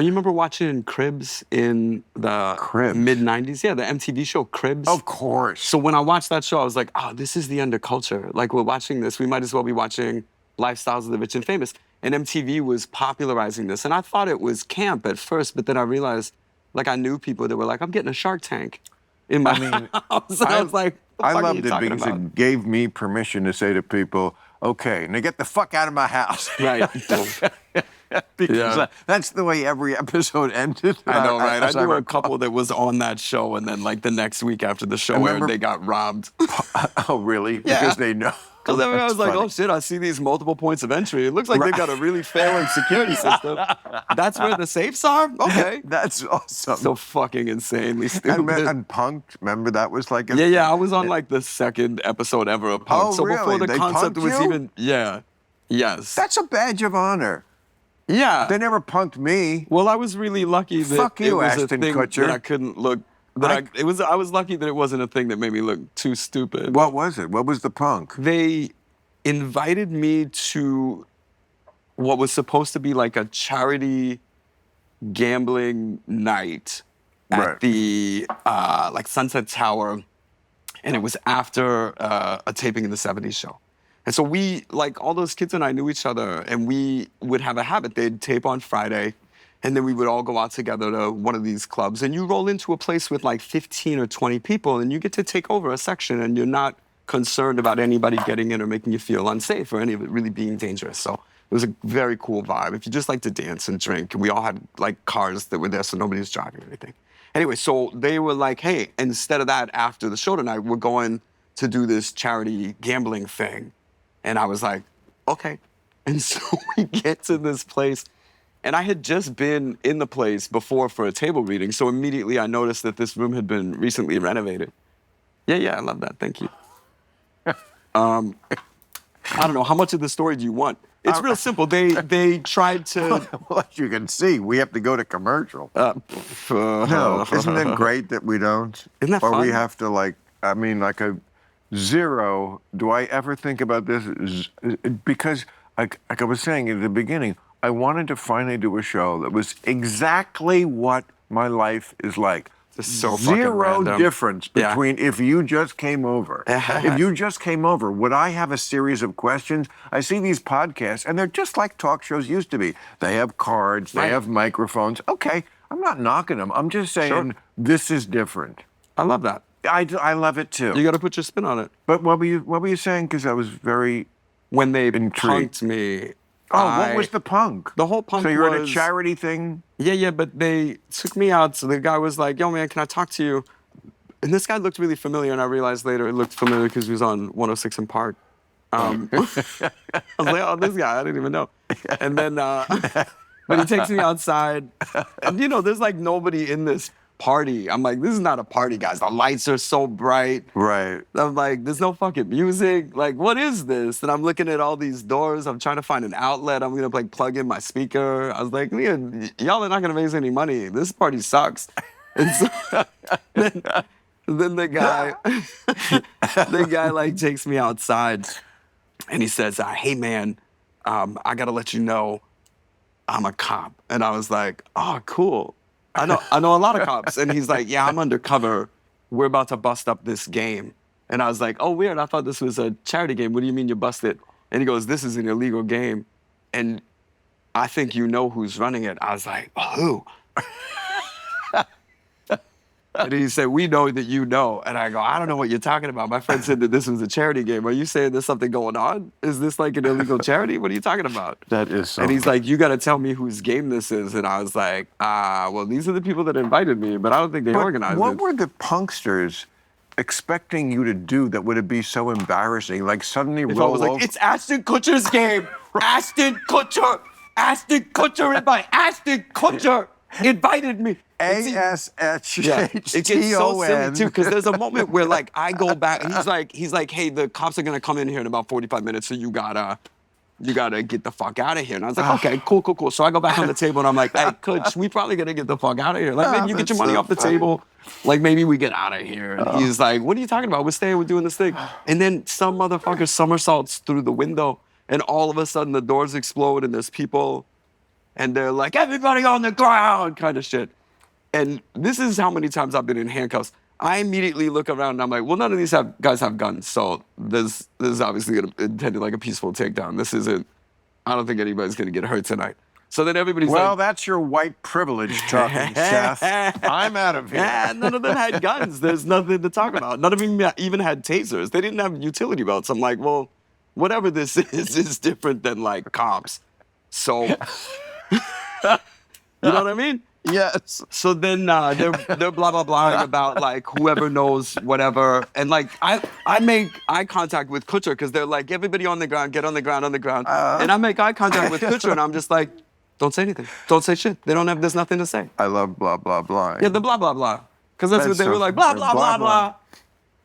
You remember watching Cribs in the mid-90s? Yeah, the MTV show Cribs. Of course. So when I watched that show, I was like, oh, this is the underculture. Like, we're watching this. We might as well be watching Lifestyles of the Rich and Famous. And MTV was popularizing this. And I thought it was camp at first, but then I realized, like, I knew people that were like, I'm getting a Shark Tank in my house. And I was like, I loved it because it gave me permission to say to people, okay, now get the fuck out of my house. Right. Because that's the way every episode ended. I know, right? I knew a couple that was on that show, and then like the next week after the show aired, they got robbed. Oh, really? Yeah. Because they know. Because I was like, oh shit, I see these multiple points of entry. It looks like they've got a really failing security system. That's where the safes are? Okay. That's awesome. So fucking insanely stupid. And Punk'd, remember that was like I was on like the second episode ever of Punk'd. Oh, so really? Before the concept was even, yes. That's a badge of honor. Yeah. They never punked me. Well, I was really lucky that it was a thing that I couldn't look. I was lucky that it wasn't a thing that made me look too stupid. What was it? What was the punk? They invited me to what was supposed to be like a charity gambling night at the like Sunset Tower, and it was after a taping in the 70s show. And so we, like all those kids and I knew each other, and we would have a habit. They'd tape on Friday, and then we would all go out together to one of these clubs. And you roll into a place with like 15 or 20 people, and you get to take over a section, and you're not concerned about anybody getting in or making you feel unsafe or any of it really being dangerous. So it was a very cool vibe. If you just like to dance and drink, and we all had like cars that were there, so nobody was driving or anything. Anyway, so they were like, hey, instead of that, after the show tonight, we're going to do this charity gambling thing. And I was like, okay. And so we get to this place, and I had just been in the place before for a table reading, so immediately I noticed that this room had been recently renovated. Yeah, I love that, thank you. I don't know, how much of the story do you want? It's real simple. They tried to... Well, as you can see, we have to go to commercial. No, isn't it great that we don't? Isn't that fun? Or we have to like a... Zero, do I ever think about this? Because, like I was saying at the beginning, I wanted to finally do a show that was exactly what my life is like. So Zero difference between if you just came over. If you just came over, would I have a series of questions? I see these podcasts, and they're just like talk shows used to be. They have cards, they have microphones. Okay, I'm not knocking them. I'm just saying this is different. I love that. I love it too. You got to put your spin on it. But what were you saying? Because I was very when they intrigued. Punked me. What was the punk? The whole punk. So you're at a charity thing? Yeah. But they took me out. So the guy was like, "Yo, man, can I talk to you?" And this guy looked really familiar, and I realized later it looked familiar because he was on 106 in Park. I was like, "Oh, this guy, I didn't even know." And then, but he takes me outside, and there's like nobody in this party. I'm like, this is not a party, guys. The lights are so bright. Right. I'm like, there's no fucking music. Like, what is this? And I'm looking at all these doors. I'm trying to find an outlet. I'm gonna like plug in my speaker. I was like, y'all are not gonna raise any money. This party sucks. And so then the guy like takes me outside, and he says, "Hey man, I gotta let you know, I'm a cop." And I was like, "Oh, cool. I know a lot of cops." And he's like, "Yeah, I'm undercover. We're about to bust up this game." And I was like, "Oh, weird. I thought this was a charity game. What do you mean you busted?" And he goes, "This is an illegal game. And I think you know who's running it." I was like, "Who?" And he said, "We know that you know." And I go, "I don't know what you're talking about. My friend said that this was a charity game. Are you saying there's something going on? Is this like an illegal charity? What are you talking about?" That is so And he's like, "You got to tell me whose game this is." And I was like, well, these are the people that invited me, but I don't think they organized it. What were the punksters expecting you to do that would be so embarrassing? Like suddenly roll over? Like, it's Ashton Kutcher's game. Ashton Kutcher invited me. A-S-H-H-T-O-N. It gets so silly too, because there's a moment where like I go back and he's like, "Hey, the cops are gonna come in here in about 45 minutes, so you gotta get the fuck out of here." And I was like, "Okay, cool." So I go back on the table and I'm like, "Hey, Kutch, we probably gonna get the fuck out of here. Like, maybe you get your money off the table. Like, maybe we get out of here." And he's like, "What are you talking about? We're staying, we're doing this thing." And then some motherfucker somersaults through the window, and all of a sudden the doors explode and there's people. And they're like, everybody on the ground, kind of shit. And this is how many times I've been in handcuffs. I immediately look around and I'm like, well, none of these guys have guns. So this is obviously intended like a peaceful takedown. This isn't, I don't think anybody's going to get hurt tonight. So then everybody's well, like, that's your white privilege talking, Seth. I'm out of here. Yeah, none of them had guns. There's nothing to talk about. None of them even had tasers. They didn't have utility belts. I'm like, well, whatever this is different than like cops. So, you know what I mean? Yes. So then they're blah, blah, blah about like whoever knows whatever. And like I make eye contact with Kutcher because they're like, everybody on the ground, get on the ground, on the ground. And I make eye contact with Kutcher and I'm just like, don't say anything. Don't say shit. There's nothing to say. I love blah, blah, blah. Yeah, the blah, blah, blah. Because that's what they were like, blah, blah, blah, blah.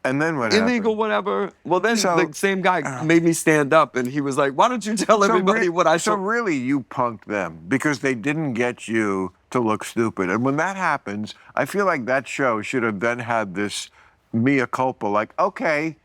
And then what happened? Illegal, whatever. Well, then the same guy made me stand up and he was like, why don't you tell everybody what I saw? So really you punked them because they didn't get you to look stupid. And when that happens, I feel like that show should have then had this mea culpa, like, okay,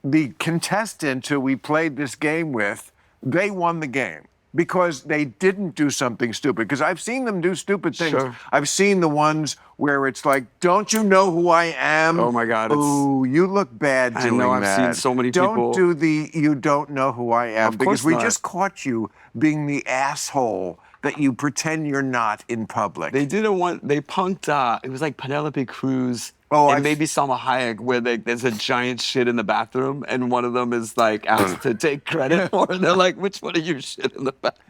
the contestant who we played this game with, they won the game because they didn't do something stupid. Because I've seen them do stupid things. Sure. I've seen the ones where it's like, don't you know who I am? Oh my God. Ooh, you look bad doing that. I know, I've seen so many people. Don't do the you don't know who I am. Of because course we not. just caught you being the asshole that you pretend you're not in public. They did they punked, it was like Penélope Cruz and maybe Salma Hayek where there's a giant shit in the bathroom and one of them is like asked to take credit for it. They're like, which one of you shit in the bathroom?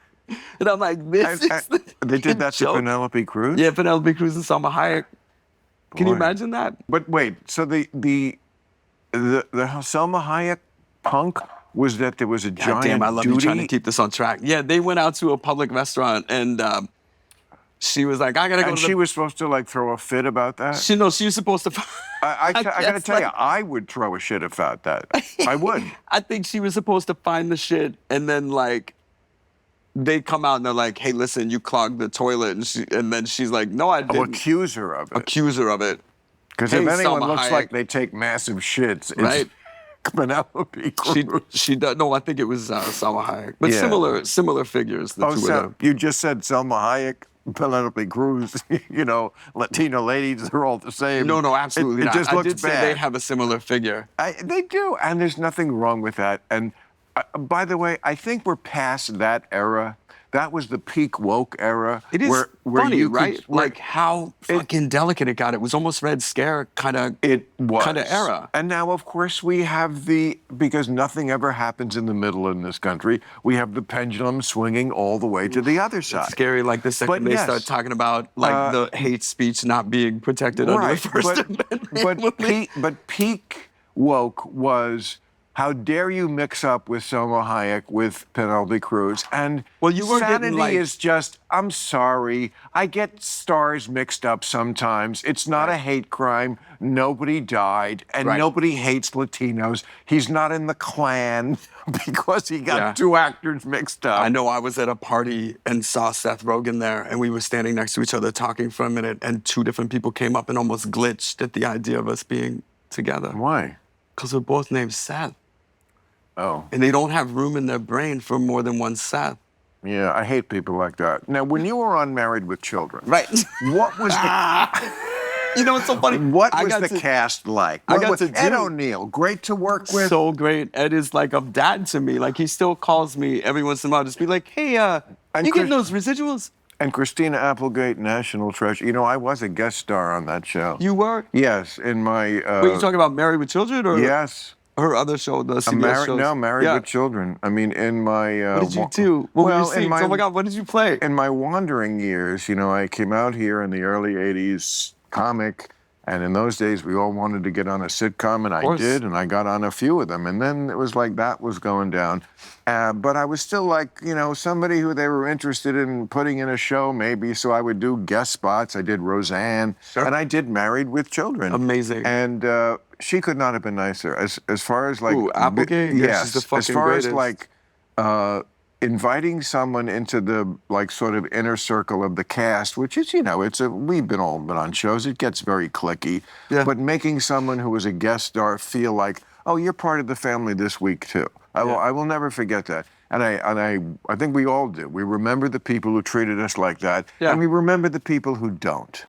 And I'm like, this is They did that joke. to Penelope Cruz? Yeah, Penelope Cruz and Salma Hayek. Can you imagine that? But wait, so the Salma Hayek punk was that there was a giant damn, I love you duty? trying to keep this on track. Yeah, they went out to a public restaurant and she was like, I gotta go. And she was supposed to like throw a fit about that? She was supposed to. I gotta tell you, I would throw a shit about that. I would. I think she was supposed to find the shit and then like, they come out and they're like, hey, listen, you clogged the toilet. And then she's like, no, I didn't. Accuse her of it. Accuse her of it. Because if anyone looks like they take massive shits, it's Penelope Cruz. She does. No, I think it was Salma Hayek. But similar figures. The two of them. You just said Salma Hayek, Penelope Cruz, you know, Latino ladies, they're all the same. No, absolutely not. It just looks I did bad. say they have a similar figure. They do, and there's nothing wrong with that. And by the way, I think we're past that era. That was the peak woke era. It is funny, right? Like how fucking delicate it got. It was almost Red Scare kind of era. And now, of course, we have because nothing ever happens in the middle in this country, we have the pendulum swinging all the way to the other side. It's scary, like the second they start talking about like the hate speech not being protected under the First Amendment. But peak woke was, how dare you mix up with Salma Hayek with Penelope Cruz? And sanity is just, I'm sorry, I get stars mixed up sometimes. It's not a hate crime. Nobody died, and nobody hates Latinos. He's not in the Klan because he got two actors mixed up. I know I was at a party and saw Seth Rogen there, and we were standing next to each other talking for a minute, and two different people came up and almost glitched at the idea of us being together. Why? Because we're both named Seth. Oh. And they don't have room in their brain for more than one Seth. Yeah, I hate people like that. Now, when you were on Married with Children, what was the... You know, it's so funny. What was the cast like? Ed O'Neill, great to work with. So great. Ed is like a dad to me. Like, he still calls me every once in a while, just be like, hey, you getting those residuals? And Christina Applegate, National Treasure. You know, I was a guest star on that show. You were? Yes, in my... Wait, you talking about Married with Children? Or yes. Her other show, the CBS shows? No, Married with Children. I mean, in my... what did you do? What were you singing? Oh my God, what did you play? In my wandering years, you know, I came out here in the early 80s, comic, and in those days, we all wanted to get on a sitcom, and I did, and I got on a few of them. And then it was like that was going down. But I was still like, you know, somebody who they were interested in putting in a show, maybe, so I would do guest spots. I did Roseanne, and I did Married with Children. Amazing. And she could not have been nicer. As far as like... Ooh, Applegate? Yes. She's the fucking as far greatest. as like... inviting someone into the like sort of inner circle of the cast, which is, you know, we've all been on shows, it gets very cliquey, but making someone who was a guest star feel like, oh, you're part of the family this week too. I will never forget that. And I think we all do. We remember the people who treated us like that, and we remember the people who don't.